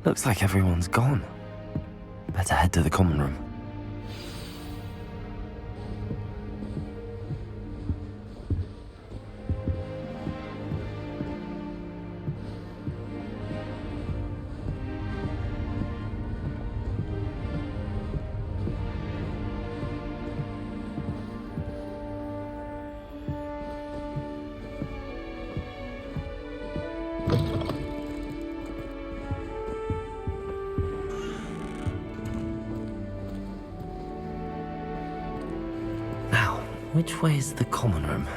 Looks like everyone's gone. Better head to the common room. Which way is the common room?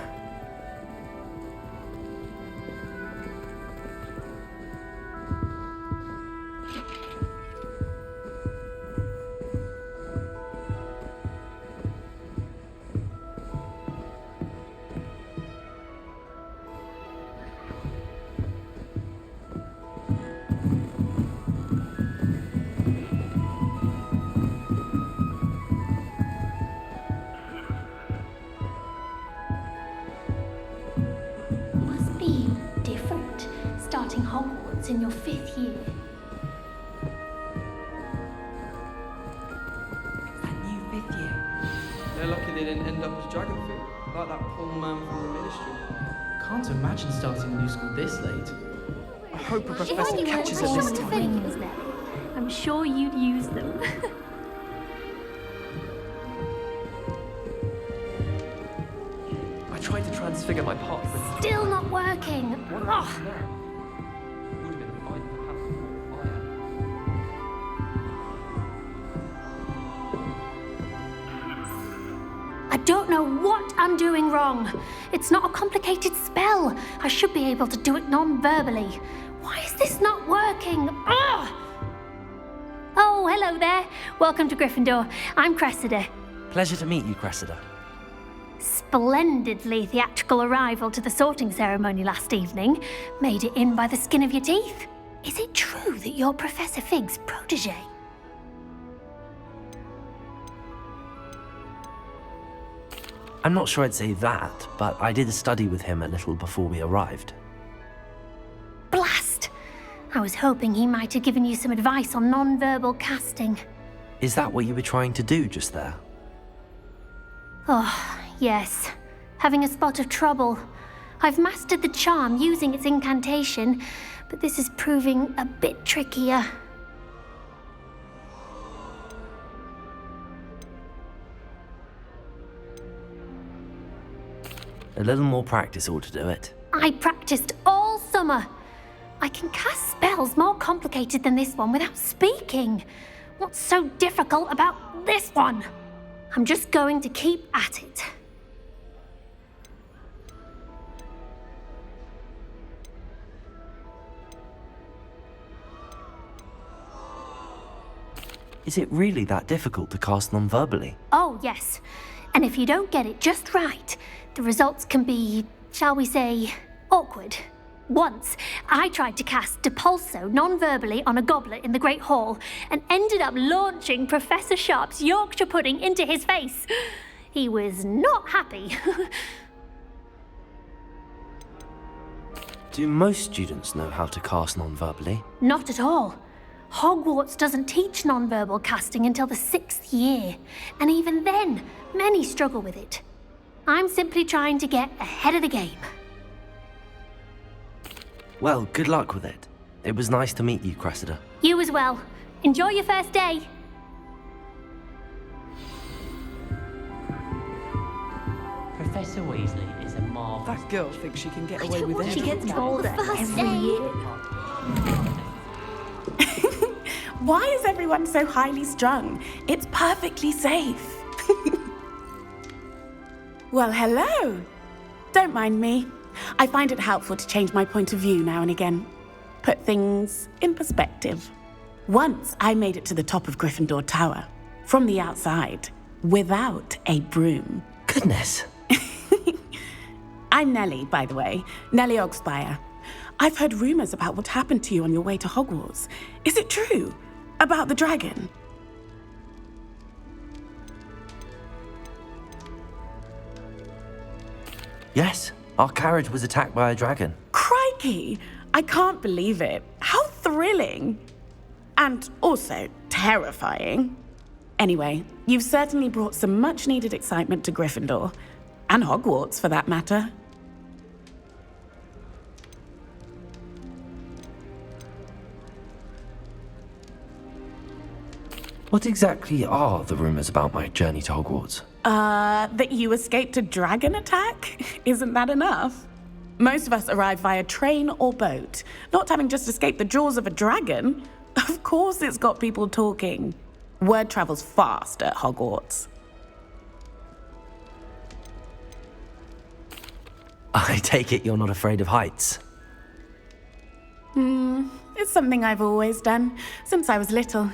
Hogwarts in your 5th year. That new 5th year. They're lucky they didn't end up as dragonfoot, like that poor man from the ministry. Can't imagine starting a new school this late. I hope a professor catches us this time. I'm sure you'd use them. I tried to transfigure my path, but Still not working. Ugh. would have been fine, perhaps more fire. I don't know what I'm doing wrong. It's not a complicated spell. I should be able to do it non-verbally. Why is this not working? Ugh! Oh, hello there. Welcome to Gryffindor. I'm Cressida. Pleasure to meet you, Cressida. Splendidly theatrical arrival to the sorting ceremony last evening. Made it in by the skin of your teeth. Is it true that you're Professor Fig's protege? I'm not sure I'd say that, but I did study with him a little before we arrived. Blast! I was hoping he might have given you some advice on non-verbal casting. Is that what you were trying to do just there? Oh, yes. Having a spot of trouble. I've mastered the charm using its incantation, but this is proving a bit trickier. A little more practice ought to do it. I practiced all summer. I can cast spells more complicated than this one without speaking. What's so difficult about this one? I'm just going to keep at it. Is it really that difficult to cast non-verbally? Oh, yes. And if you don't get it just right, the results can be, shall we say, awkward. Once, I tried to cast Depulso non-verbally on a goblet in the Great Hall and ended up launching Professor Sharp's Yorkshire pudding into his face. He was not happy. Do most students know how to cast non-verbally? Not at all. Hogwarts doesn't teach non-verbal casting until the 6th year, and even then, many struggle with it. I'm simply trying to get ahead of the game. Well, good luck with it. It was nice to meet you, Cressida. You as well. Enjoy your first day. Professor Weasley is a marvelous. That girl thinks she can get away with She anything. gets bolder every year. Why is everyone so highly strung? It's perfectly safe. Well, hello. Don't mind me. I find it helpful to change my point of view now and again. Put things in perspective. Once I made it to the top of Gryffindor Tower, from the outside, without a broom. Goodness. I'm Nellie, by the way. Nellie Ogspire. I've heard rumors about what happened to you on your way to Hogwarts. Is it true? About the dragon? Yes, our carriage was attacked by a dragon. Crikey! I can't believe it. How thrilling! And also terrifying. Anyway, you've certainly brought some much-needed excitement to Gryffindor. And Hogwarts, for that matter. What exactly are the rumours about my journey to Hogwarts? That you escaped a dragon attack? Isn't that enough? Most of us arrive via train or boat, not having just escaped the jaws of a dragon. Of course it's got people talking. Word travels fast at Hogwarts. I take it you're not afraid of heights. It's something I've always done, since I was little.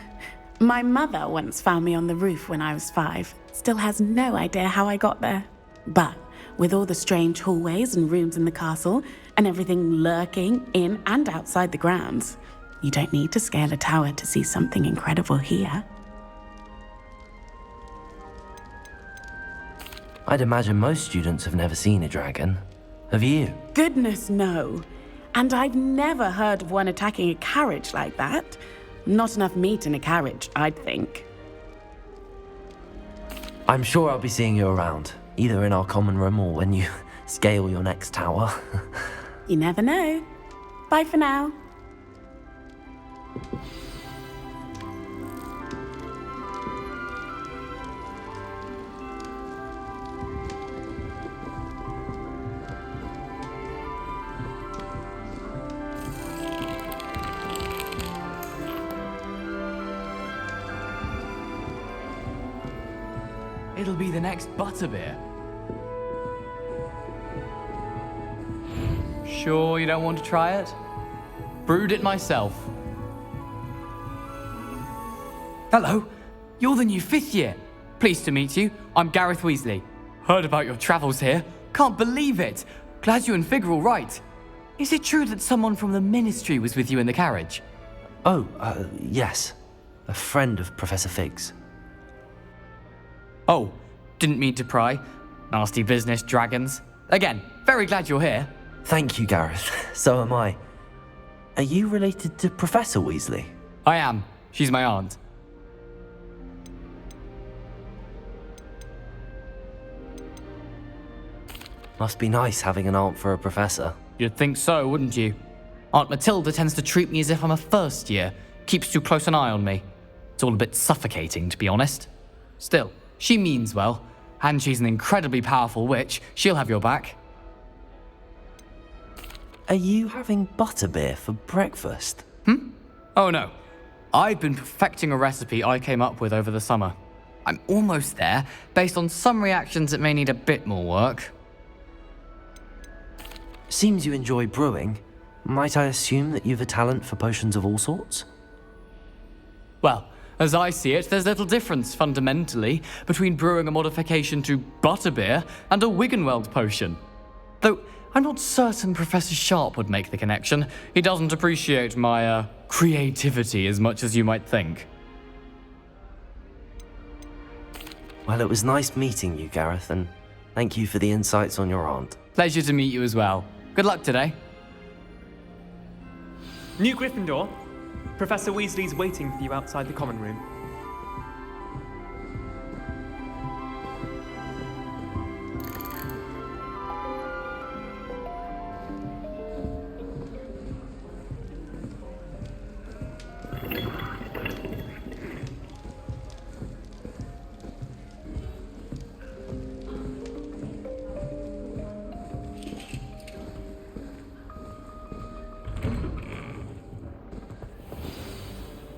My mother once found me on the roof when I was 5. Still has no idea how I got there. But with all the strange hallways and rooms in the castle, and everything lurking in and outside the grounds, you don't need to scale a tower to see something incredible here. I'd imagine most students have never seen a dragon. Have you? Goodness, no. And I've never heard of one attacking a carriage like that. Not enough meat in a carriage, I'd think. I'm sure I'll be seeing you around, either in our common room or when you scale your next tower. You never know. Bye for now. It'll be the next butterbeer. Sure you don't want to try it? Brewed it myself. Hello, you're the new 5th year. Pleased to meet you. I'm Gareth Weasley. Heard about your travels here. Can't believe it. Glad you and Fig are all right. Is it true that someone from the Ministry was with you in the carriage? Oh, yes. A friend of Professor Fig's. Oh, didn't mean to pry. Nasty business, dragons. Again, very glad you're here. Thank you, Gareth. So am I. Are you related to Professor Weasley? I am. She's my aunt. Must be nice having an aunt for a professor. You'd think so, wouldn't you? Aunt Matilda tends to treat me as if I'm a first year. Keeps too close an eye on me. It's all a bit suffocating, to be honest. Still, she means well. And she's an incredibly powerful witch. She'll have your back. Are you having butterbeer for breakfast? Oh no. I've been perfecting a recipe I came up with over the summer. I'm almost there, based on some reactions that may need a bit more work. Seems you enjoy brewing. Might I assume that you've a talent for potions of all sorts? Well, as I see it, there's little difference, fundamentally, between brewing a modification to butterbeer and a Wiggenweld potion. Though, I'm not certain Professor Sharp would make the connection. He doesn't appreciate my, creativity as much as you might think. Well, it was nice meeting you, Gareth, and thank you for the insights on your aunt. Pleasure to meet you as well. Good luck today. New Gryffindor, Professor Weasley's waiting for you outside the common room.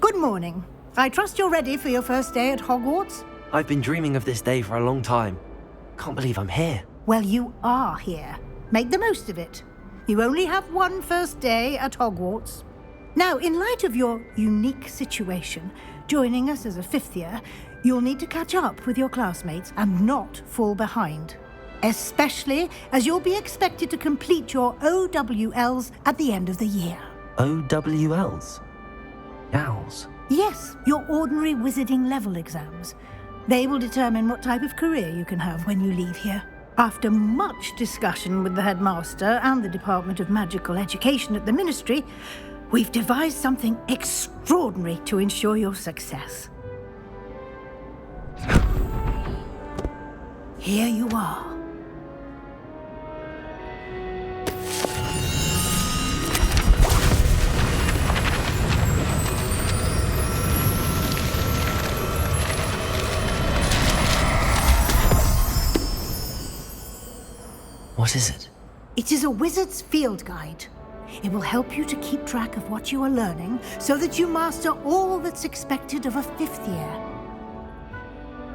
Good morning. I trust you're ready for your first day at Hogwarts? I've been dreaming of this day for a long time. Can't believe I'm here. Well, you are here. Make the most of it. You only have one first day at Hogwarts. Now, in light of your unique situation, joining us as a 5th year, you'll need to catch up with your classmates and not fall behind. Especially as you'll be expected to complete your OWLs at the end of the year. OWLs? Owls? Yes, your ordinary wizarding level exams. They will determine what type of career you can have when you leave here. After much discussion with the headmaster and the Department of Magical Education at the Ministry, We've devised something extraordinary to ensure your success. Here you are. What is it? It is a wizard's field guide. It will help you to keep track of what you are learning so that you master all that's expected of a 5th year.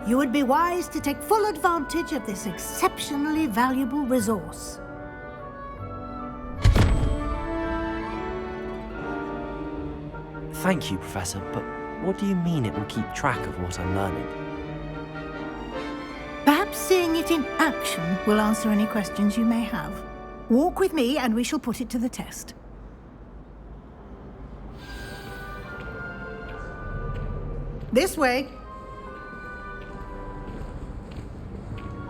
You would be wise to take full advantage of this exceptionally valuable resource. Thank you, Professor, but what do you mean it will keep track of what I'm learning? Perhaps seeing it in action will answer any questions you may have. Walk with me and we shall put it to the test. This way.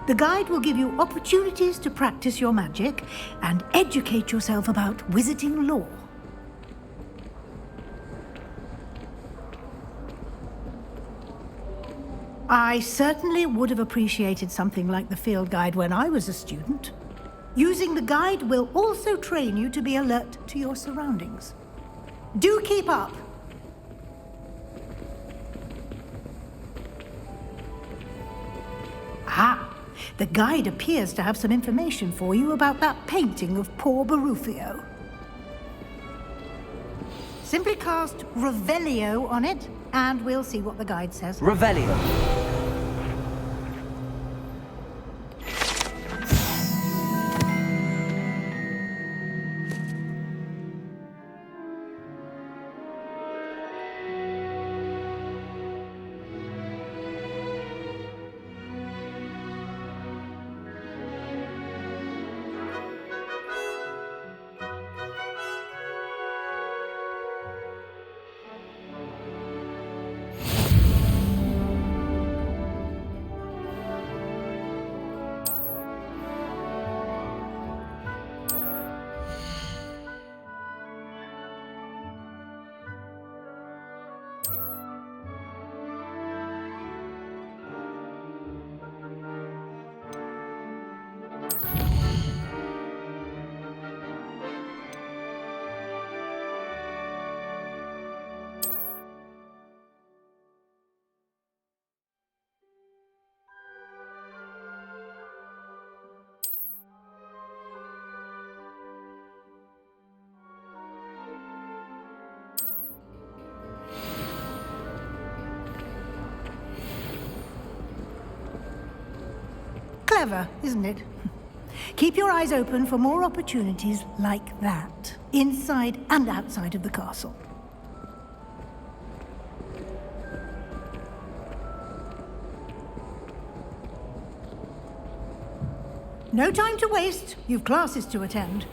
The guide will give you opportunities to practice your magic and educate yourself about wizarding lore. I certainly would have appreciated something like the field guide when I was a student. Using the guide will also train you to be alert to your surroundings. Do keep up! Ah! The guide appears to have some information for you about that painting of poor Barufio. Simply cast Revelio on it, and we'll see what the guide says. Revelio. Clever, isn't it? Keep your eyes open for more opportunities like that, inside and outside of the castle. No time to waste. You've classes to attend.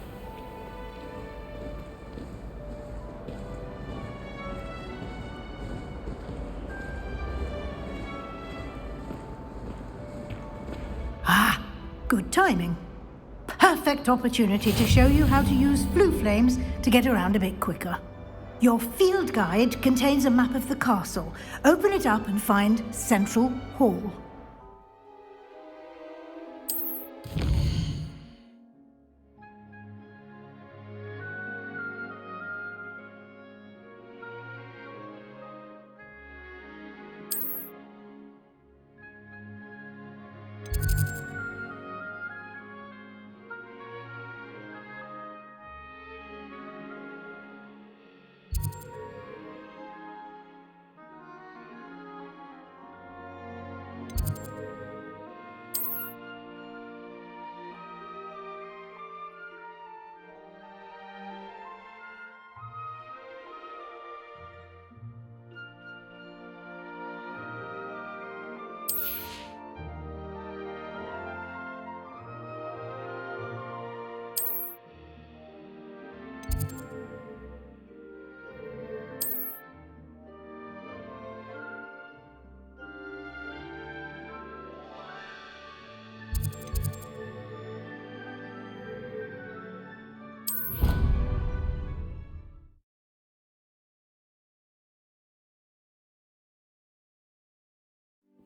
Ah, good timing. Perfect opportunity to show you how to use flue flames to get around a bit quicker. Your field guide contains a map of the castle. Open it up and find Central Hall.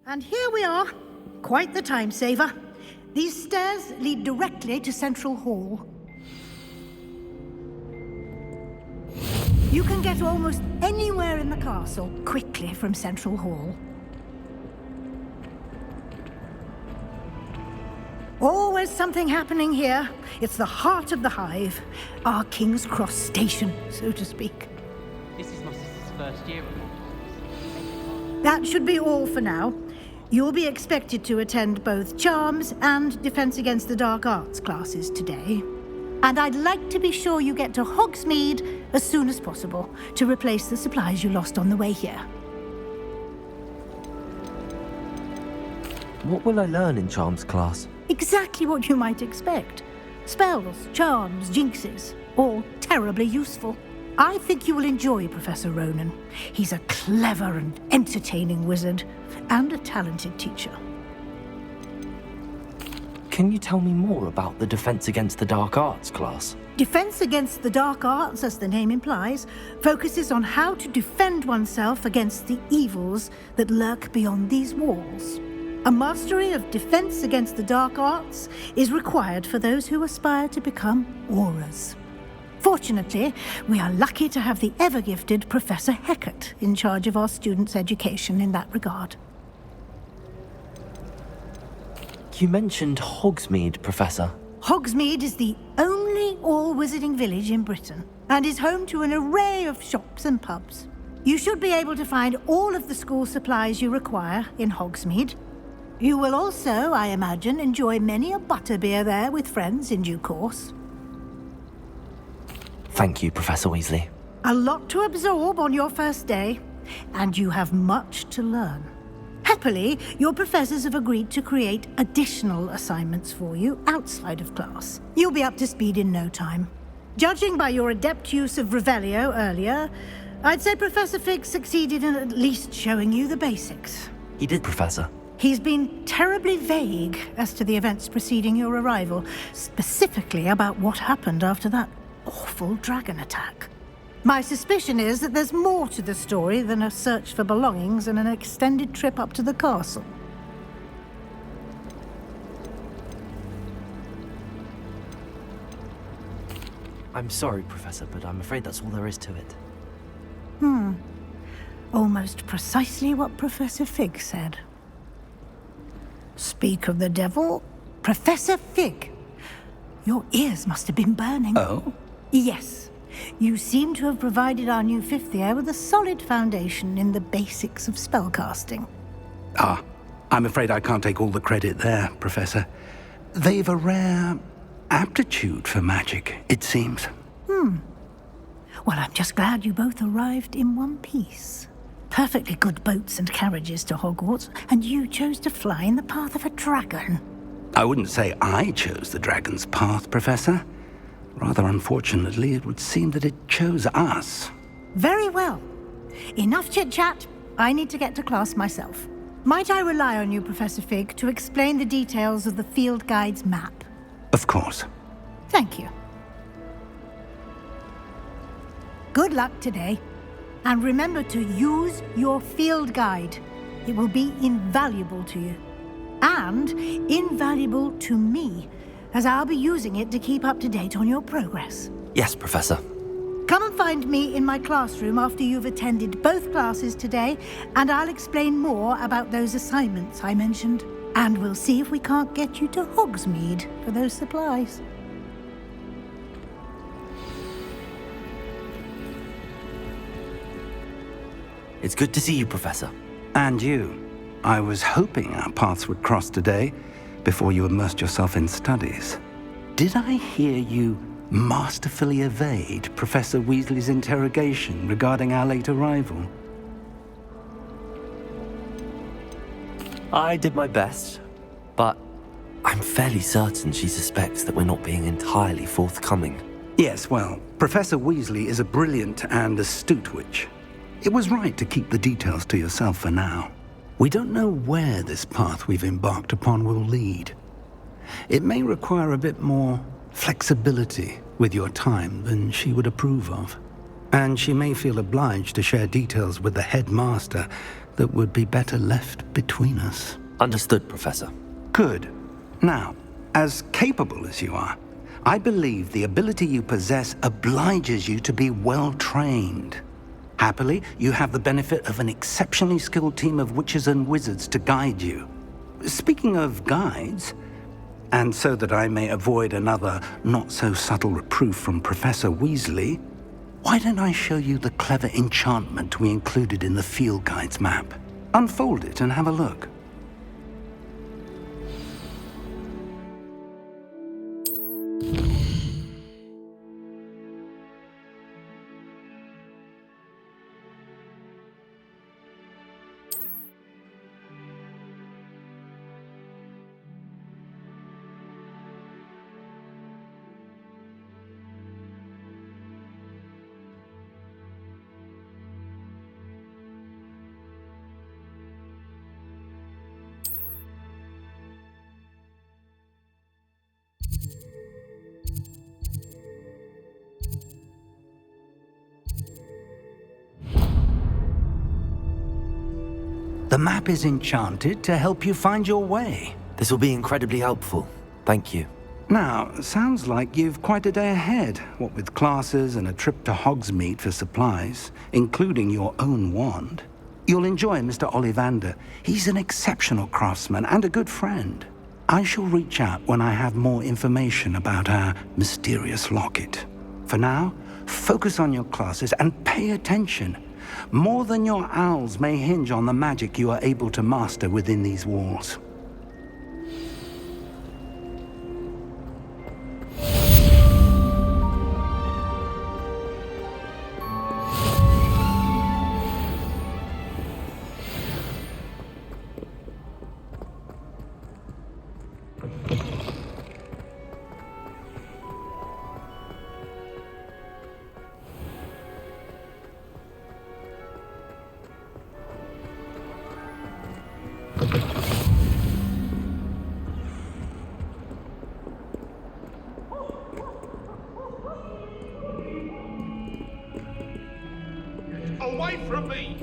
And here we are. Quite the time saver. These stairs lead directly to Central Hall. You can get almost anywhere in the castle quickly from Central Hall. Always something happening here. It's the heart of the hive. Our King's Cross station, so to speak. This is my sister's first year at That should be all for now. You'll be expected to attend both Charms and Defense Against the Dark Arts classes today. And I'd like to be sure you get to Hogsmeade as soon as possible to replace the supplies you lost on the way here. What will I learn in Charms class? Exactly what you might expect. Spells, charms, jinxes, all terribly useful. I think you will enjoy Professor Ronan. He's a clever and entertaining wizard, and a talented teacher. Can you tell me more about the Defense Against the Dark Arts class? Defense Against the Dark Arts, as the name implies, focuses on how to defend oneself against the evils that lurk beyond these walls. A mastery of Defense Against the Dark Arts is required for those who aspire to become auras. Fortunately, we are lucky to have the ever-gifted Professor Hecat in charge of our students' education in that regard. You mentioned Hogsmeade, Professor. Hogsmeade is the only all-wizarding village in Britain and is home to an array of shops and pubs. You should be able to find all of the school supplies you require in Hogsmeade. You will also, I imagine, enjoy many a butterbeer there with friends in due course. Thank you, Professor Weasley. A lot to absorb on your first day, and you have much to learn. Happily, your professors have agreed to create additional assignments for you outside of class. You'll be up to speed in no time. Judging by your adept use of Revelio earlier, I'd say Professor Fig succeeded in at least showing you the basics. He did, Professor. He's been terribly vague as to the events preceding your arrival, specifically about what happened after that awful dragon attack. My suspicion is that there's more to the story than a search for belongings and an extended trip up to the castle. I'm sorry, Professor, but I'm afraid that's all there is to it. Almost precisely what Professor Fig said. Speak of the devil, Professor Fig. Your ears must have been burning. Oh? Yes. You seem to have provided our new fifth year with a solid foundation in the basics of spellcasting. Ah, I'm afraid I can't take all the credit there, Professor. They've a rare aptitude for magic, it seems. Well, I'm just glad you both arrived in one piece. Perfectly good boats and carriages to Hogwarts, and you chose to fly in the path of a dragon. I wouldn't say I chose the dragon's path, Professor. Rather unfortunately, it would seem that it chose us. Very well. Enough chit-chat. I need to get to class myself. Might I rely on you, Professor Fig, to explain the details of the field guide's map? Of course. Thank you. Good luck today. And remember to use your field guide. It will be invaluable to you. And invaluable to me, as I'll be using it to keep up to date on your progress. Yes, Professor. Come and find me in my classroom after you've attended both classes today, and I'll explain more about those assignments I mentioned. And we'll see if we can't get you to Hogsmeade for those supplies. It's good to see you, Professor. And you. I was hoping our paths would cross today, before you immersed yourself in studies. Did I hear you masterfully evade Professor Weasley's interrogation regarding our late arrival? I did my best, but I'm fairly certain she suspects that we're not being entirely forthcoming. Yes, well, Professor Weasley is a brilliant and astute witch. It was right to keep the details to yourself for now. We don't know where this path we've embarked upon will lead. It may require a bit more flexibility with your time than she would approve of. And she may feel obliged to share details with the headmaster that would be better left between us. Understood, Professor. Good. Now, as capable as you are, I believe the ability you possess obliges you to be well trained. Happily, you have the benefit of an exceptionally skilled team of witches and wizards to guide you. Speaking of guides, and so that I may avoid another not-so-subtle reproof from Professor Weasley, why don't I show you the clever enchantment we included in the field guide's map? Unfold it and have a look. The map is enchanted to help you find your way. This will be incredibly helpful. Thank you. Now, sounds like you've quite a day ahead, what with classes and a trip to Hogsmeade for supplies, including your own wand. You'll enjoy Mr. Ollivander. He's an exceptional craftsman and a good friend. I shall reach out when I have more information about our mysterious locket. For now, focus on your classes and pay attention. More than your owls may hinge on the magic you are able to master within these walls. Away from me!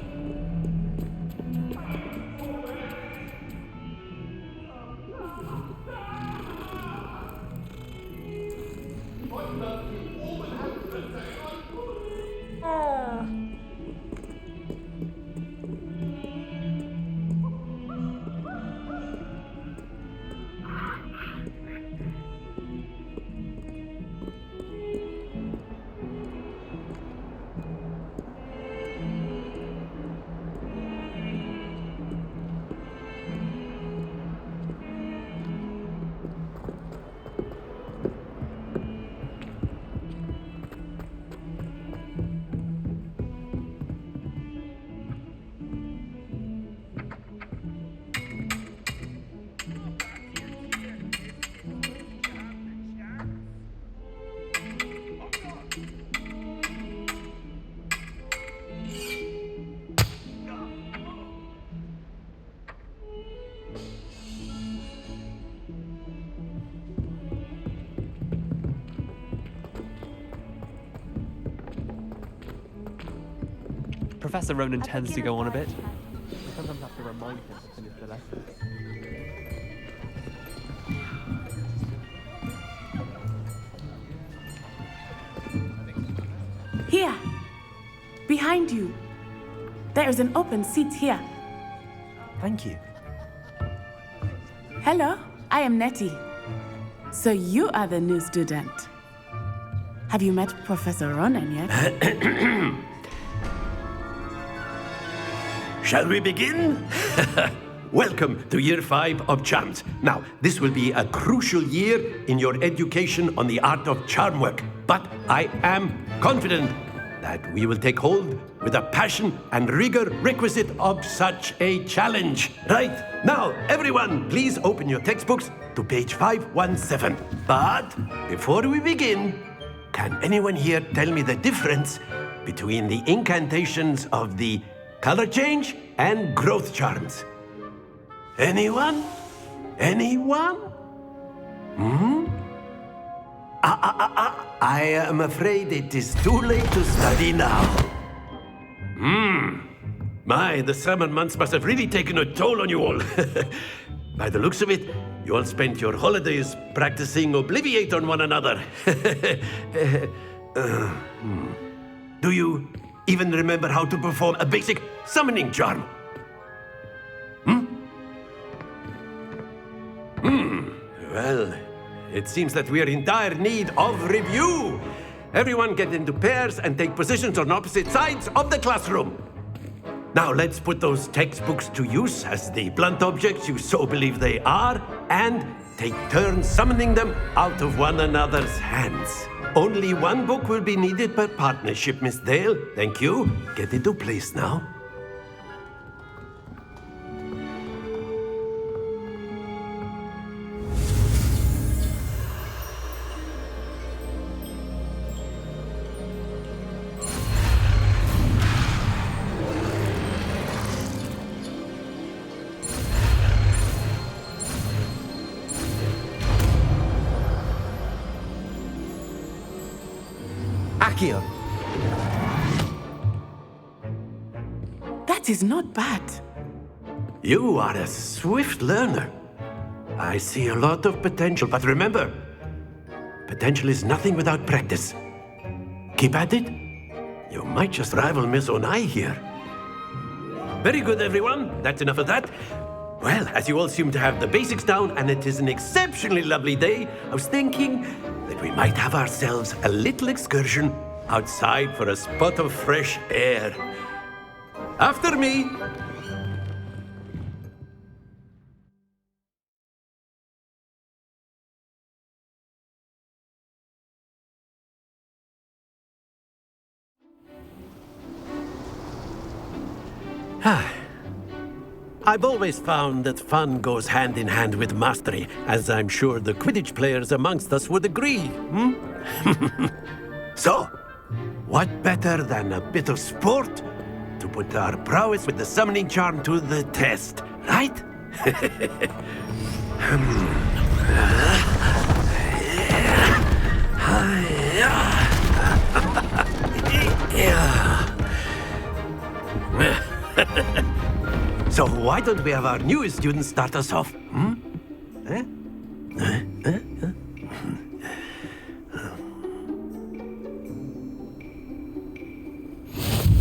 Professor Ronan tends to go on a bit. I sometimes have to remind him to finish the lesson. Here, behind you. There is an open seat here. Thank you. Hello, I am Nettie. So you are the new student. Have you met Professor Ronan yet? Shall we begin? Welcome to Year 5 of Charms. Now, this will be a crucial year in your education on the art of charm work. But I am confident that we will take hold with the passion and rigor requisite of such a challenge. Right, now, everyone, please open your textbooks to page 517. But before we begin, can anyone here tell me the difference between the incantations of the color change and growth charms? Anyone? Anyone? I am afraid it is too late to study now. My, the summer months must have really taken a toll on you all. By the looks of it, you all spent your holidays practicing Obliviate on one another. Do you even remember how to perform a basic summoning charm? Well, it seems that we are in dire need of review. Everyone get into pairs and take positions on opposite sides of the classroom. Now let's put those textbooks to use as the blunt objects you so believe they are, and take turns summoning them out of one another's hands. Only one book will be needed per partnership, Miss Dale. Thank you. Get into place now. Accio. That is not bad. You are a swift learner. I see a lot of potential, but remember, potential is nothing without practice. Keep at it. You might just rival Miss Onai here. Very good, everyone. That's enough of that. Well, as you all seem to have the basics down, and it is an exceptionally lovely day, I was thinking that we might have ourselves a little excursion outside for a spot of fresh air. After me. I've always found that fun goes hand in hand with mastery, as I'm sure the Quidditch players amongst us would agree. So, what better than a bit of sport to put our prowess with the summoning charm to the test, right? So why don't we have our newest student start us off?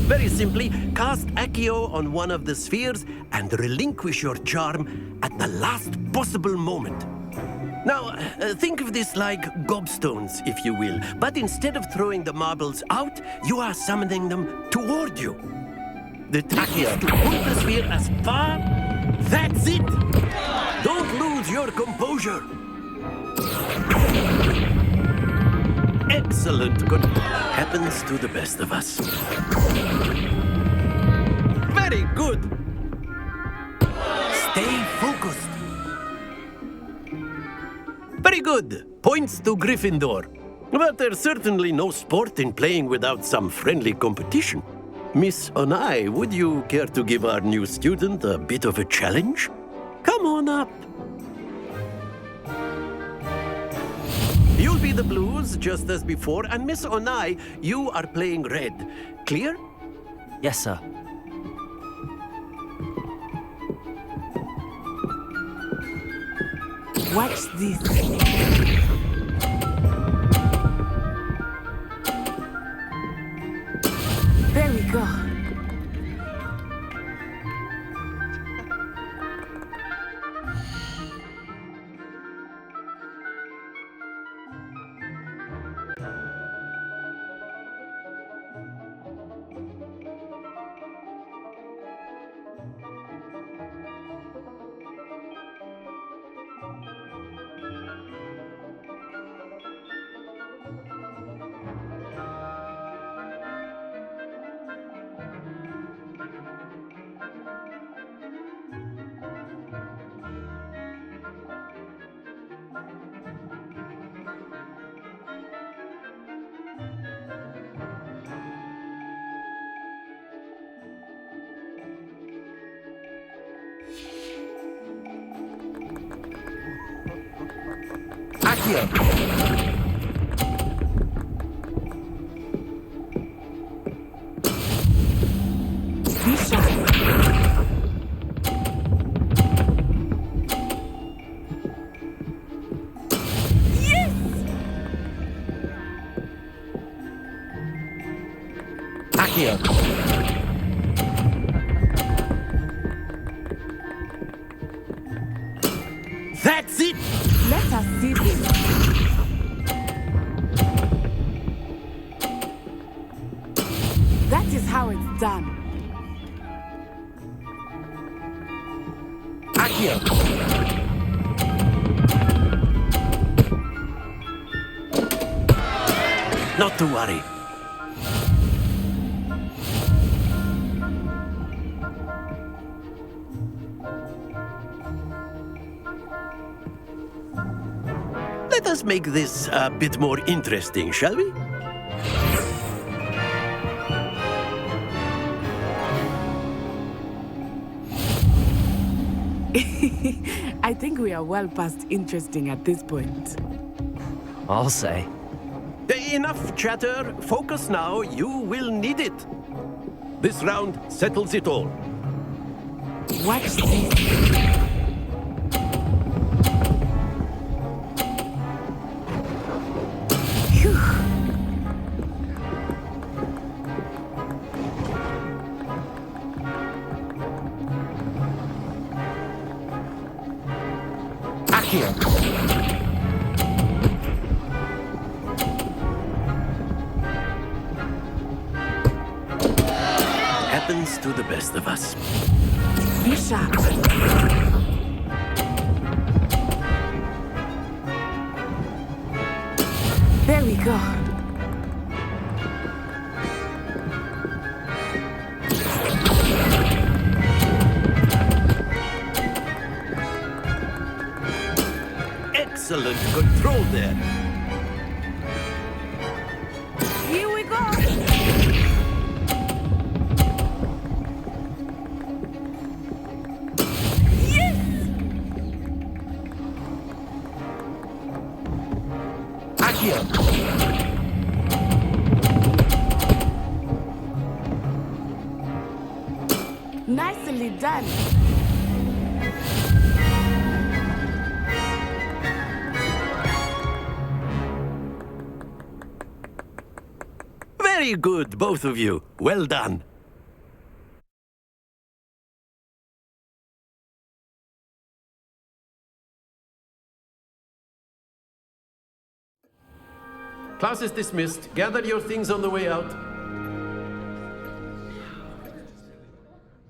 Very simply, cast Accio on one of the spheres and relinquish your charm at the last possible moment. Now, think of this like gobstones, if you will, but instead of throwing the marbles out, you are summoning them toward you. The trick is to pull the sphere as far. That's it! Don't lose your composure. Excellent. Good. Happens to the best of us. Very good. Stay focused. Very good. Points to Gryffindor. But there's certainly no sport in playing without some friendly competition. Miss Onai, would you care to give our new student a bit of a challenge? Come on up. You'll be the blues, just as before, and Miss Onai, you are playing red. Clear? Yes, sir. Watch this. There we go. Accio. Be sharp. Accio. That's it! Let us see this. That is how it's done. Accio. Not to worry. Let us make this a bit more interesting, shall we? I think we are well past interesting at this point. I'll say. Enough chatter. Focus now. You will need it. This round settles it all. Watch this. Happens to the best of us. Be sharp. There we go. Excellent control there. Here we go. Nicely done. Very good, both of you. Well done. Class is dismissed. Gather your things on the way out.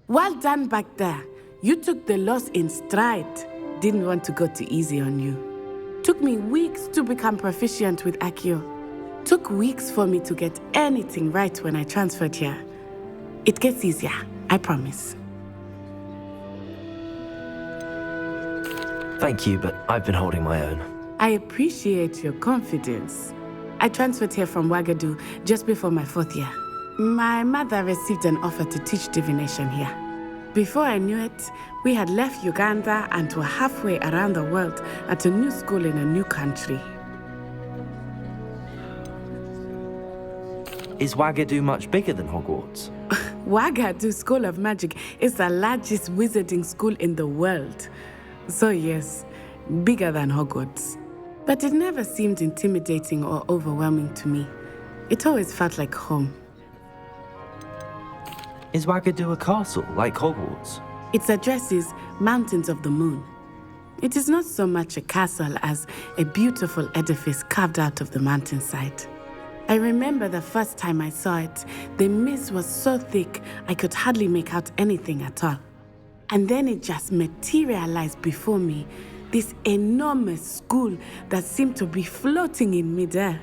Well done back there. You took the loss in stride. Didn't want to go too easy on you. Took me weeks to become proficient with Accio. Took weeks for me to get anything right when I transferred here. It gets easier, I promise. Thank you, but I've been holding my own. I appreciate your confidence. I transferred here from Wagadu just before my 4th year. My mother received an offer to teach divination here. Before I knew it, we had left Uganda and were halfway around the world at a new school in a new country. Is Wagadu much bigger than Hogwarts? Wagadu School of Magic is the largest wizarding school in the world. So yes, bigger than Hogwarts. But it never seemed intimidating or overwhelming to me. It always felt like home. Is Wagadu a castle, like Hogwarts? Its address is Mountains of the Moon. It is not so much a castle as a beautiful edifice carved out of the mountainside. I remember the first time I saw it, the mist was so thick I could hardly make out anything at all. And then it just materialized before me, this enormous school that seemed to be floating in midair.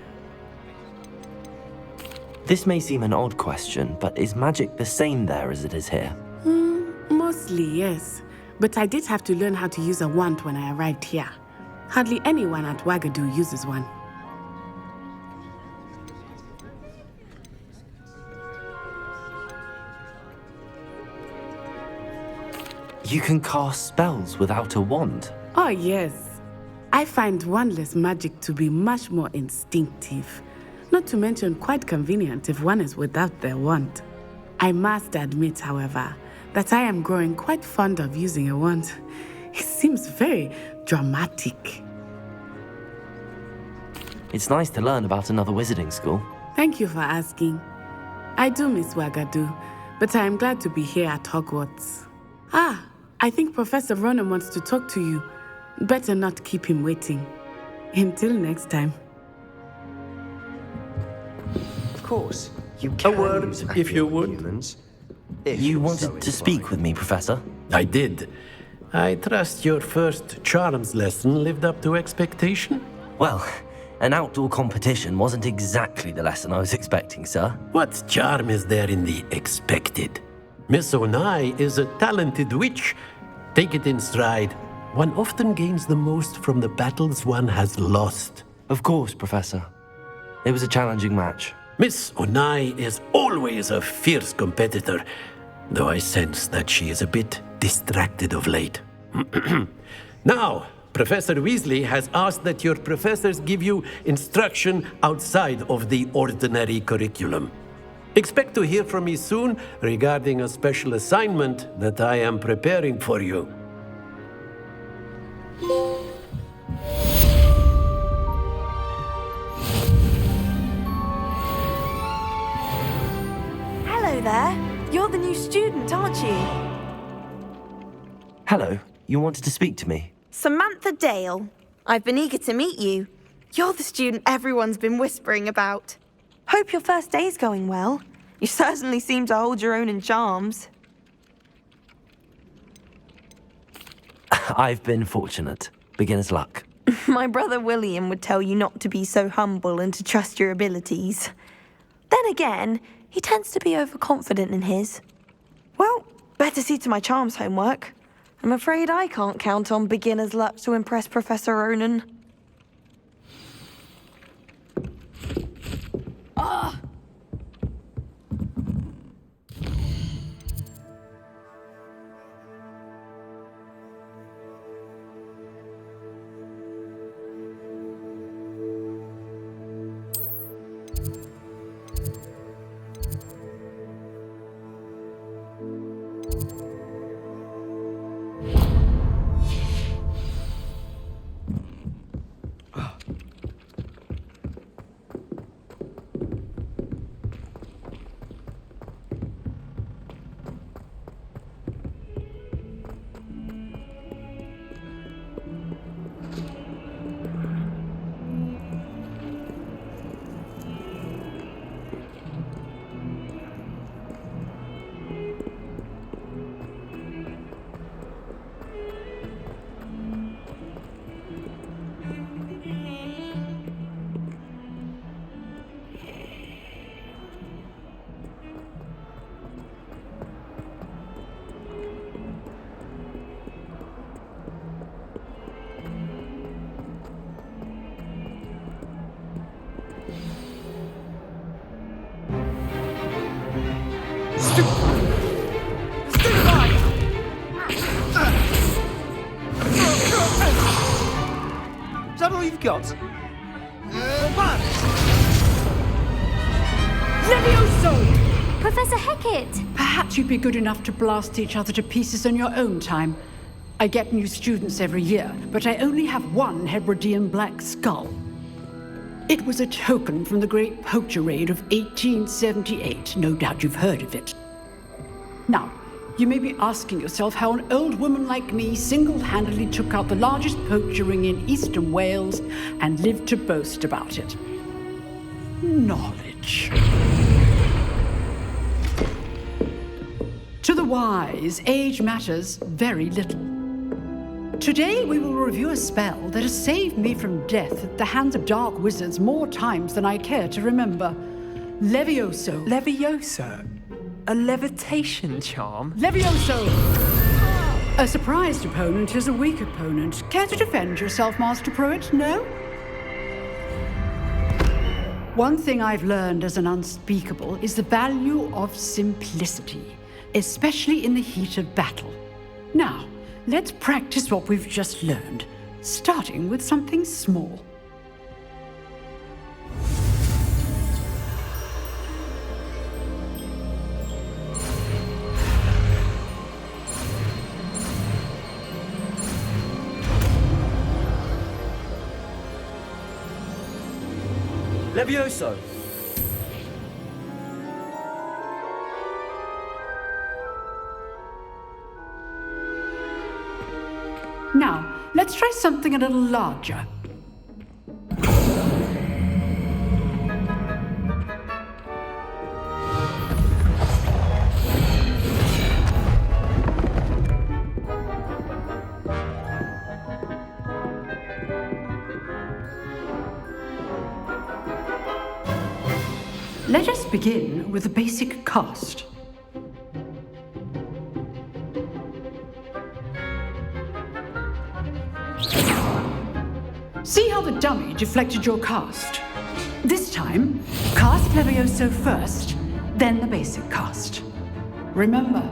This may seem an odd question, but is magic the same there as it is here? Mostly, yes. But I did have to learn how to use a wand when I arrived here. Hardly anyone at Wagadu uses one. You can cast spells without a wand? Oh, yes. I find wandless magic to be much more instinctive. Not to mention quite convenient if one is without their wand. I must admit, however, that I am growing quite fond of using a wand. It seems very dramatic. It's nice to learn about another wizarding school. Thank you for asking. I do miss Wagadu, but I am glad to be here at Hogwarts. Ah, I think Professor Ronan wants to talk to you. Better not keep him waiting. Until next time. Of course, you A can word, use if you would. humans. You wanted to speak with me, Professor? I did. I trust your first charms lesson lived up to expectation? Well, an outdoor competition wasn't exactly the lesson I was expecting, sir. What charm is there in the expected? Miss Onai is a talented witch. Take it in stride. One often gains the most from the battles one has lost. Of course, Professor. It was a challenging match. Miss Onai is always a fierce competitor, though I sense that she is a bit distracted of late. Now, Professor Weasley has asked that your professors give you instruction outside of the ordinary curriculum. Expect to hear from me soon regarding a special assignment that I am preparing for you. Hello there. You're the new student, aren't you? Hello, you wanted to speak to me? Samantha Dale. I've been eager to meet you. You're the student everyone's been whispering about. Hope your first day's going well. You certainly seem to hold your own in charms. I've been fortunate. Beginner's luck. My brother William would tell you not to be so humble and to trust your abilities. Then again, he tends to be overconfident in his. Well, better see to my charms homework. I'm afraid I can't count on beginner's luck to impress Professor Ronan. Ah! Is that all you've got? Levioso! Professor Hecat! Perhaps you'd be good enough to blast each other to pieces in your own time. I get new students every year, but I only have one Hebridean black skull. It was a token from the Great Poacher Raid of 1878. No doubt you've heard of it. Now, you may be asking yourself how an old woman like me single-handedly took out the largest poacher ring in eastern Wales and lived to boast about it. Knowledge. To the wise, age matters very little. Today we will review a spell that has saved me from death at the hands of dark wizards more times than I care to remember. Levioso. Levioso? A levitation charm? Levioso! A surprised opponent is a weak opponent. Care to defend yourself, Master Pruitt? No? One thing I've learned as an unspeakable is the value of simplicity, especially in the heat of battle. Now, let's practice what we've just learned, starting with something small. Levioso! Now, let's try something a little larger. Let us begin with the basic cast. See how the dummy deflected your cast? This time, cast Levioso first, then the basic cast. Remember,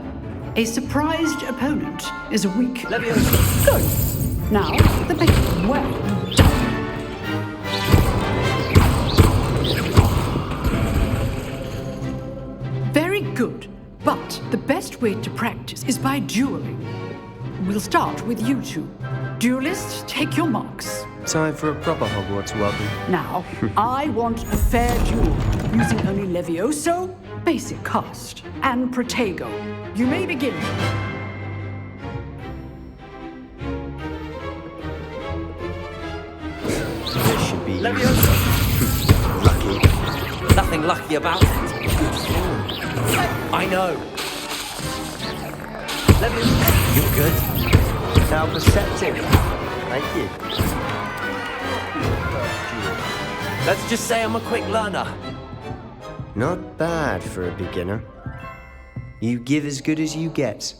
a surprised opponent is a weak... Levioso! Good. Now, the basic. Well done. Very good, but the best way to practice is by dueling. We'll start with you two. Duelists, take your marks. Time for a proper Hogwarts welcome. Now, I want a fair duel, using only Levioso, basic cast, and Protego. You may begin. This should be... Levioso! Lucky. Nothing lucky about it. I know. Levioso! You're good. How perceptive. Thank you. Let's just say I'm a quick learner. Not bad for a beginner. You give as good as you get.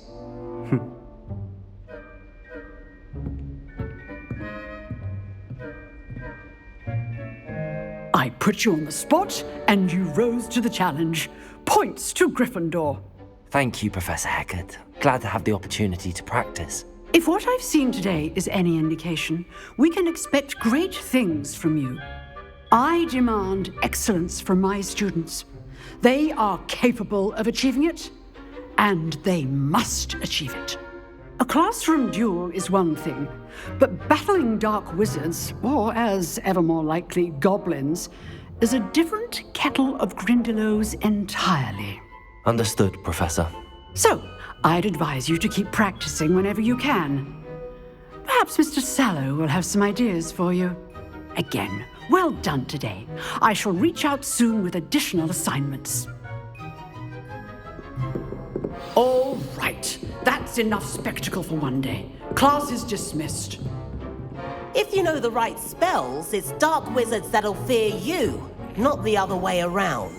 I put you on the spot, and you rose to the challenge. Points to Gryffindor. Thank you, Professor Hecat. Glad to have the opportunity to practice. If what I've seen today is any indication, we can expect great things from you. I demand excellence from my students. They are capable of achieving it, and they must achieve it. A classroom duel is one thing, but battling dark wizards, or as ever more likely, goblins, is a different kettle of Grindylows entirely. Understood, Professor. So, I'd advise you to keep practicing whenever you can. Perhaps Mr. Sallow will have some ideas for you. Again, well done today. I shall reach out soon with additional assignments. All right, that's enough spectacle for one day. Class is dismissed. If you know the right spells, it's dark wizards that'll fear you, not the other way around.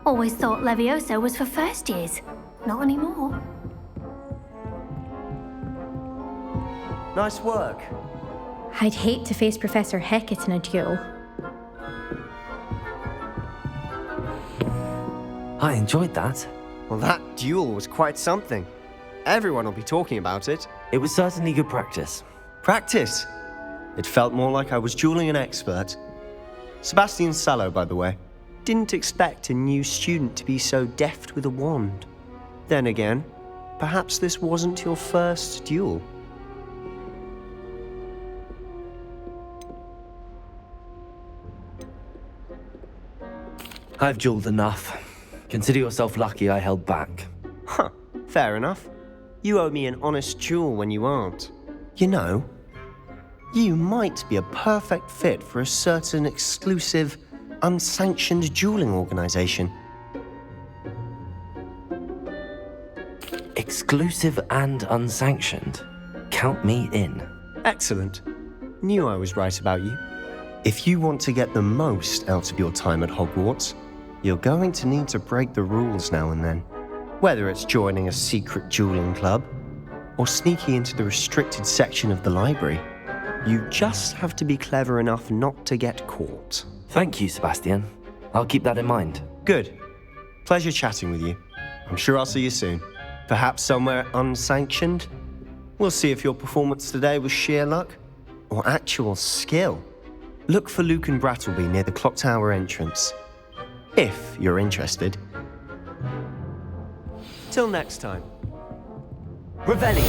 Always thought Levioso was for first years. Not anymore. Nice work. I'd hate to face Professor Hecat in a duel. I enjoyed that. Well, that duel was quite something. Everyone will be talking about it. It was certainly good practice. Practice? It felt more like I was dueling an expert. Sebastian Sallow, by the way. Didn't expect a new student to be so deft with a wand. Then again, perhaps this wasn't your first duel. I've dueled enough. Consider yourself lucky I held back. Huh, fair enough. You owe me an honest duel when you aren't. You know, you might be a perfect fit for a certain exclusive, unsanctioned dueling organization. Exclusive and unsanctioned? Count me in. Excellent. Knew I was right about you. If you want to get the most out of your time at Hogwarts, you're going to need to break the rules now and then. Whether it's joining a secret dueling club, or sneaking into the restricted section of the library, you just have to be clever enough not to get caught. Thank you, Sebastian. I'll keep that in mind. Good. Pleasure chatting with you. I'm sure I'll see you soon. Perhaps somewhere unsanctioned? We'll see if your performance today was sheer luck or actual skill. Look for Luke and Brattleby near the clock tower entrance. If you're interested. Till next time. Revelio.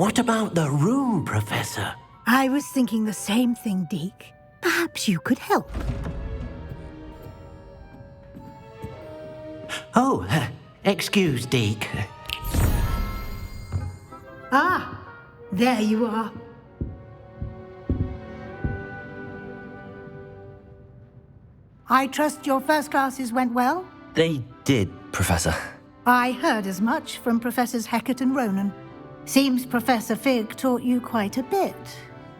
What about the room, Professor? I was thinking the same thing, Deke. Perhaps you could help. Oh, excuse, Deke. Ah, there you are. I trust your first classes went well? They did, Professor. I heard as much from Professors Hecat and Ronan. Seems Professor Fig taught you quite a bit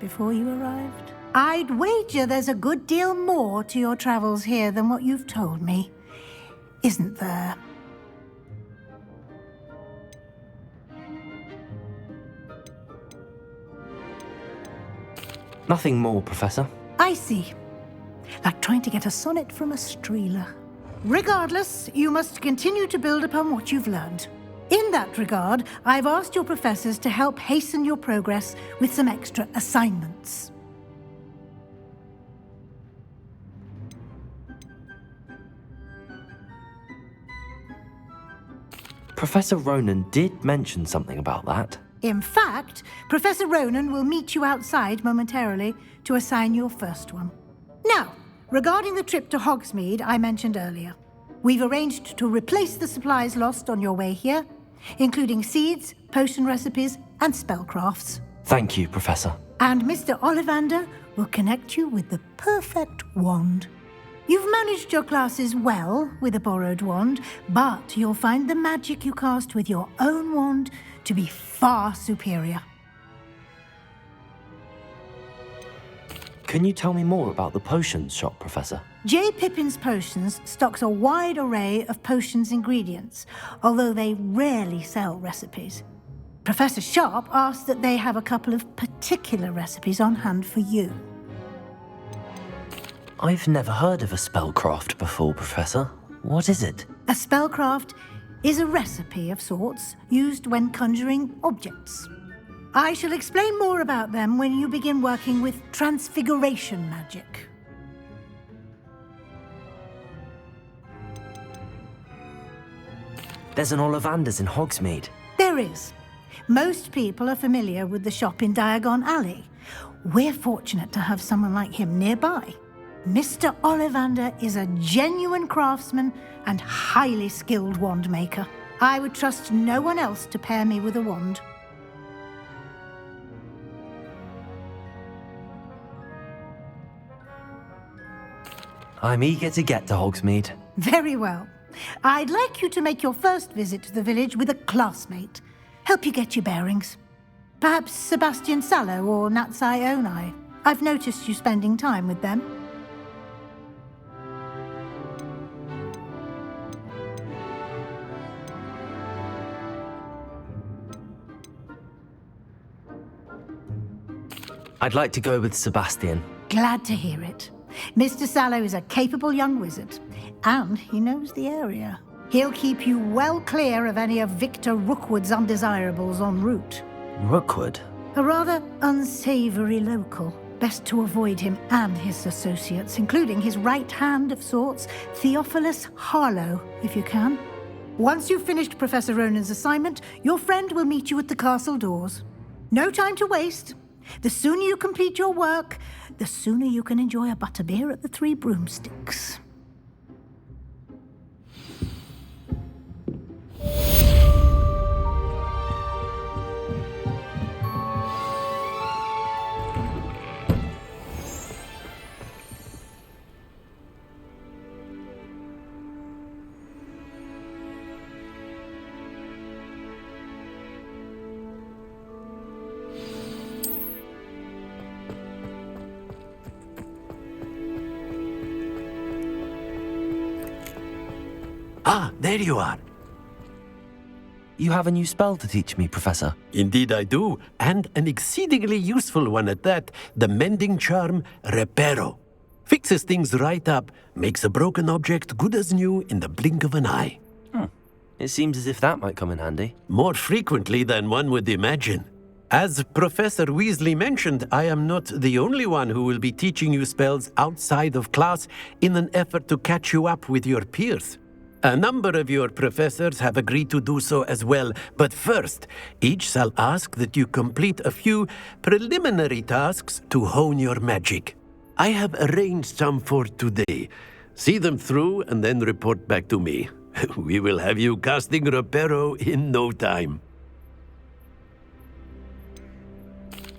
before you arrived. I'd wager there's a good deal more to your travels here than what you've told me. Isn't there? Nothing more, Professor. I see. Like trying to get a sonnet from a streeler. Regardless, you must continue to build upon what you've learned. In that regard, I've asked your professors to help hasten your progress with some extra assignments. Professor Ronan did mention something about that. In fact, Professor Ronan will meet you outside momentarily to assign your first one. Now, regarding the trip to Hogsmeade I mentioned earlier, we've arranged to replace the supplies lost on your way here, including seeds, potion recipes, and spellcrafts. Thank you, Professor. And Mr. Ollivander will connect you with the perfect wand. You've managed your classes well with a borrowed wand, but you'll find the magic you cast with your own wand to be far superior. Can you tell me more about the potions shop, Professor? J. Pippin's Potions stocks a wide array of potions ingredients, although they rarely sell recipes. Professor Sharp asked that they have a couple of particular recipes on hand for you. I've never heard of a spellcraft before, Professor. What is it? A spellcraft is a recipe of sorts used when conjuring objects. I shall explain more about them when you begin working with transfiguration magic. There's an Ollivander's in Hogsmeade. There is. Most people are familiar with the shop in Diagon Alley. We're fortunate to have someone like him nearby. Mr. Ollivander is a genuine craftsman and highly skilled wand maker. I would trust no one else to pair me with a wand. I'm eager to get to Hogsmeade. Very well. I'd like you to make your first visit to the village with a classmate. Help you get your bearings. Perhaps Sebastian Sallow or Natsai Onai. I've noticed you spending time with them. I'd like to go with Sebastian. Glad to hear it. Mr. Sallow is a capable young wizard, and he knows the area. He'll keep you well clear of any of Victor Rookwood's undesirables en route. Rookwood? A rather unsavory local. Best to avoid him and his associates, including his right hand of sorts, Theophilus Harlow, if you can. Once you've finished Professor Ronan's assignment, your friend will meet you at the castle doors. No time to waste. The sooner you complete your work, the sooner you can enjoy a butterbeer at the Three Broomsticks. Ah, there you are. You have a new spell to teach me, Professor. Indeed I do, and an exceedingly useful one at that. The mending charm, Reparo. Fixes things right up, makes a broken object good as new in the blink of an eye. It seems as if that might come in handy. More frequently than one would imagine. As Professor Weasley mentioned, I am not the only one who will be teaching you spells outside of class in an effort to catch you up with your peers. A number of your professors have agreed to do so as well, but first, each shall ask that you complete a few preliminary tasks to hone your magic. I have arranged some for today. See them through and then report back to me. We will have you casting Reparo in no time.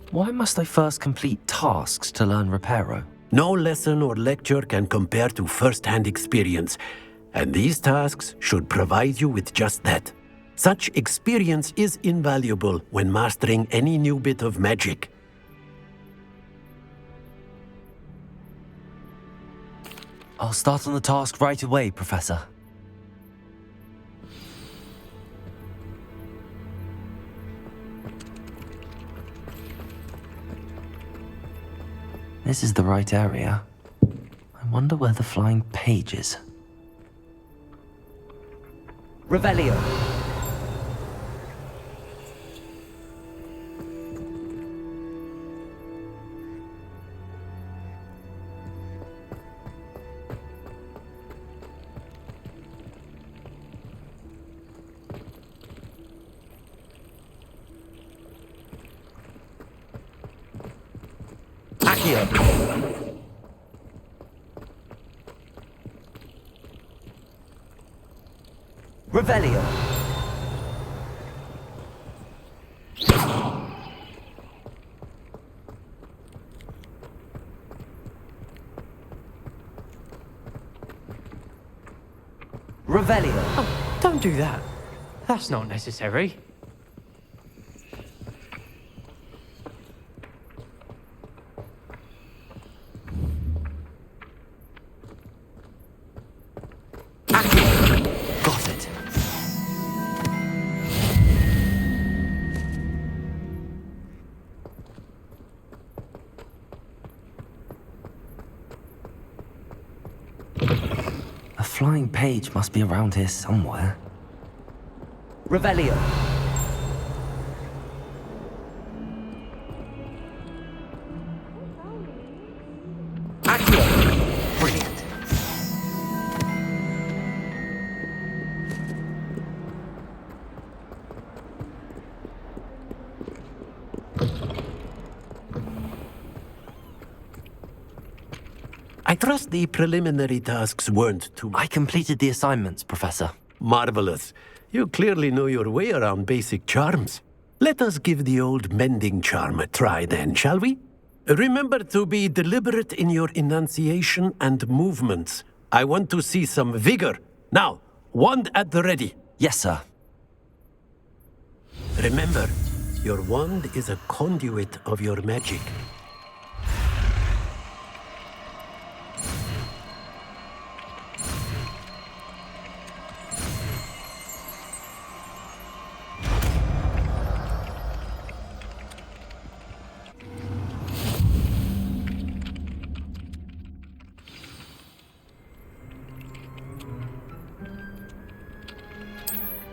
Why must I first complete tasks to learn Reparo? No lesson or lecture can compare to first-hand experience. And these tasks should provide you with just that. Such experience is invaluable when mastering any new bit of magic. I'll start on the task right away, Professor. This is the right area. I wonder where the flying page is. Revelio. Accio. Revelio. Revelio. Oh, don't do that. That's not necessary. Got it. A flying page must be around here somewhere. Revelio. Accio. Brilliant. I trust the preliminary tasks weren't too much. I completed the assignments, Professor. Marvelous. You clearly know your way around basic charms. Let us give the old mending charm a try then, shall we? Remember to be deliberate in your enunciation and movements. I want to see some vigor. Now, wand at the ready. Yes, sir. Remember, your wand is a conduit of your magic.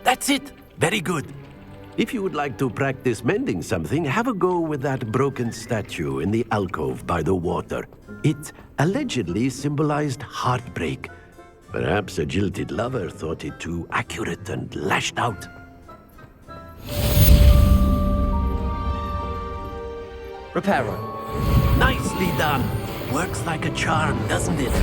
That's it! Very good. If you would like to practice mending something, have a go with that broken statue in the alcove by the water. It allegedly symbolized heartbreak. Perhaps a jilted lover thought it too accurate and lashed out. Reparo. Nicely done. Works like a charm, doesn't it?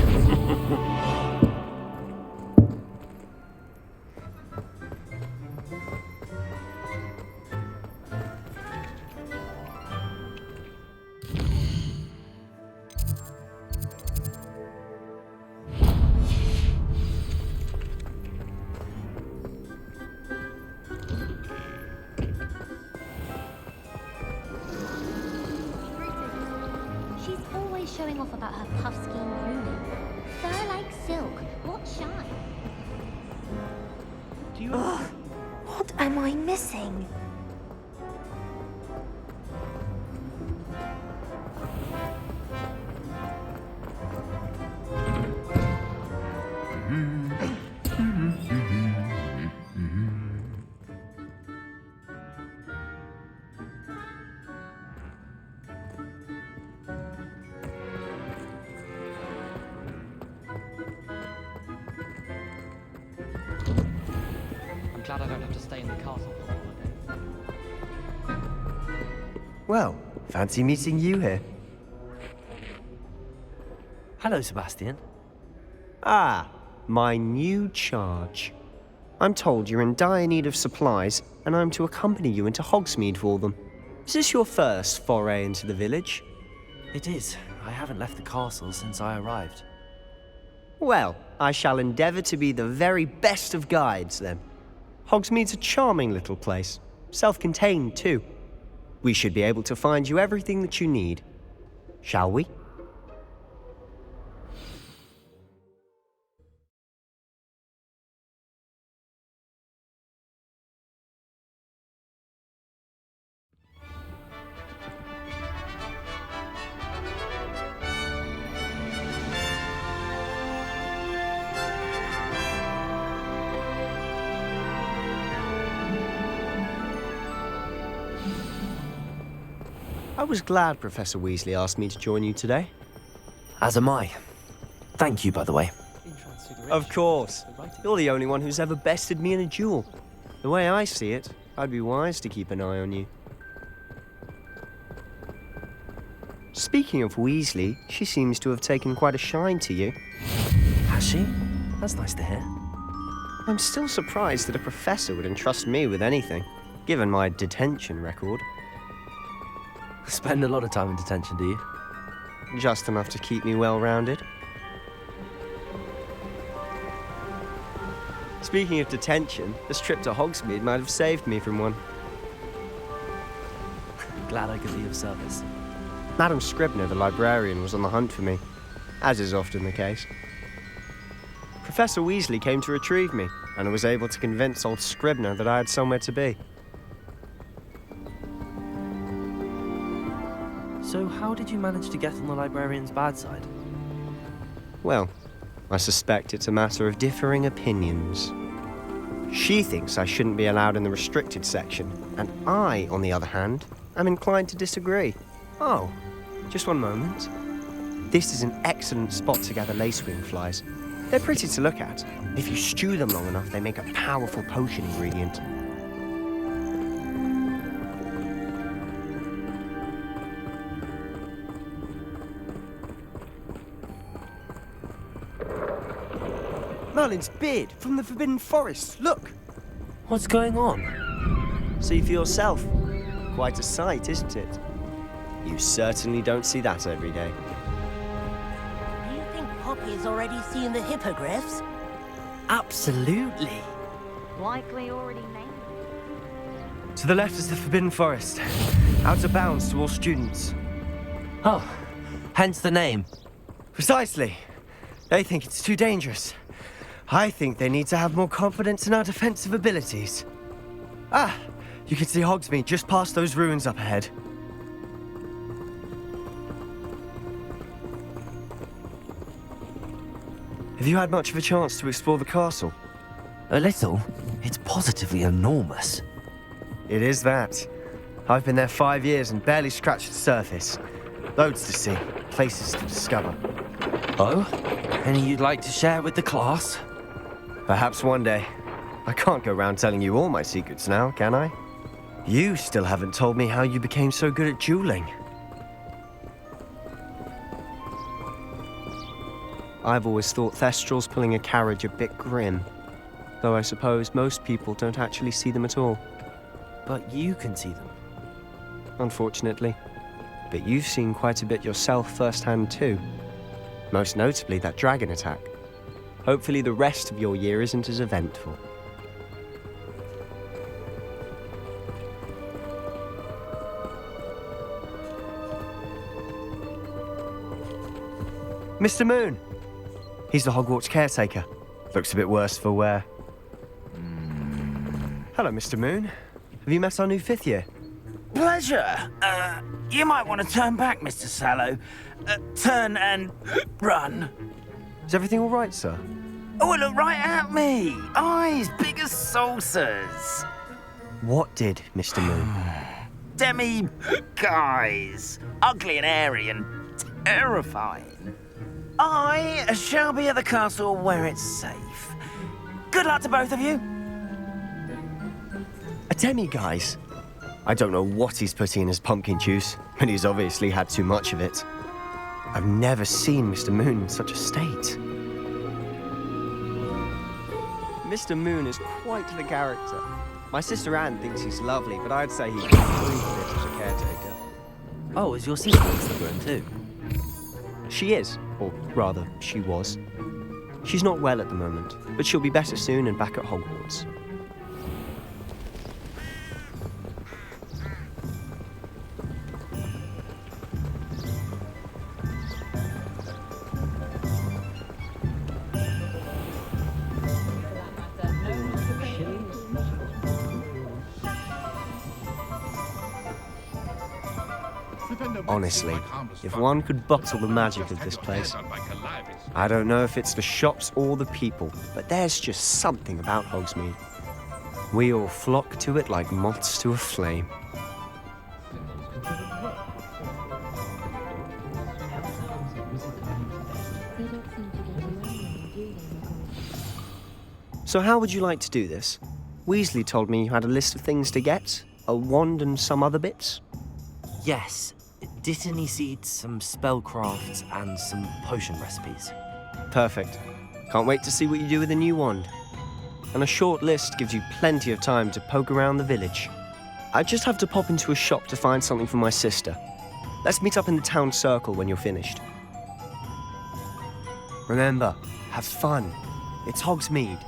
She's always showing off about her puff scheme grooming. Fur like silk, what shine? Ugh, what am I missing? I'm glad I don't have to stay in the castle for holidays. Well, fancy meeting you here. Hello, Sebastian. Ah, my new charge. I'm told you're in dire need of supplies, and I'm to accompany you into Hogsmeade for them. Is this your first foray into the village? It is. I haven't left the castle since I arrived. Well, I shall endeavour to be the very best of guides, then. Hogsmeade's a charming little place. Self-contained, too. We should be able to find you everything that you need. Shall we? I was glad Professor Weasley asked me to join you today. As am I. Thank you, by the way. Of course. You're the only one who's ever bested me in a duel. The way I see it, I'd be wise to keep an eye on you. Speaking of Weasley, she seems to have taken quite a shine to you. Has she? That's nice to hear. I'm still surprised that a professor would entrust me with anything, given my detention record. Spend a lot of time in detention, do you? Just enough to keep me well-rounded. Speaking of detention, this trip to Hogsmeade might have saved me from one. Glad I could be of service. Madam Scribner, the librarian, was on the hunt for me, as is often the case. Professor Weasley came to retrieve me, and I was able to convince old Scribner that I had somewhere to be. So how did you manage to get on the librarian's bad side? Well, I suspect it's a matter of differing opinions. She thinks I shouldn't be allowed in the restricted section, and I, on the other hand, am inclined to disagree. Oh, just one moment. This is an excellent spot to gather lacewing flies. They're pretty to look at. If you stew them long enough, they make a powerful potion ingredient. Merlin's beard from the Forbidden Forest. Look! What's going on? See for yourself. Quite a sight, isn't it? You certainly don't see that every day. Do you think Poppy's already seen the hippogriffs? Absolutely. Likely already named. To the left is the Forbidden Forest. Out of bounds to all students. Oh, hence the name. Precisely. They think it's too dangerous. I think they need to have more confidence in our defensive abilities. Ah, you can see Hogsmeade just past those ruins up ahead. Have you had much of a chance to explore the castle? A little. It's positively enormous. It is that. I've been there 5 years and barely scratched the surface. Loads to see, places to discover. Oh? Any you'd like to share with the class? Perhaps one day. I can't go round telling you all my secrets now, can I? You still haven't told me how you became so good at dueling. I've always thought thestrals pulling a carriage a bit grim. Though I suppose most people don't actually see them at all. But you can see them. Unfortunately. But you've seen quite a bit yourself firsthand too. Most notably that dragon attack. Hopefully the rest of your year isn't as eventful. Mr. Moon! He's the Hogwarts caretaker. Looks a bit worse for wear. Hello, Mr. Moon. Have you met our new 5th year? Pleasure. You might want to turn back, Mr. Sallow. Turn and run. Is everything all right, sir? Oh, look right at me. Eyes big as saucers. What did, Mr. Moon? Demi guys. Ugly and hairy and terrifying. I shall be at the castle where it's safe. Good luck to both of you. A demi-guise? I don't know what he's putting in his pumpkin juice, but he's obviously had too much of it. I've never seen Mr. Moon in such a state. Mr. Moon is quite the character. My sister Anne thinks he's lovely, but I'd say he's a bit as a caretaker. Oh, is your sister Slytherin too? She is, or rather, she was. She's not well at the moment, but she'll be better soon and back at Hogwarts. Honestly, if one could bottle the magic of this place. I don't know if it's the shops or the people, but there's just something about Hogsmeade. We all flock to it like moths to a flame. So how would you like to do this? Weasley told me you had a list of things to get, a wand and some other bits. Yes. Dittany seeds, some spellcrafts, and some potion recipes. Perfect. Can't wait to see what you do with the new wand. And a short list gives you plenty of time to poke around the village. I just have to pop into a shop to find something for my sister. Let's meet up in the town circle when you're finished. Remember, have fun. It's Hogsmeade.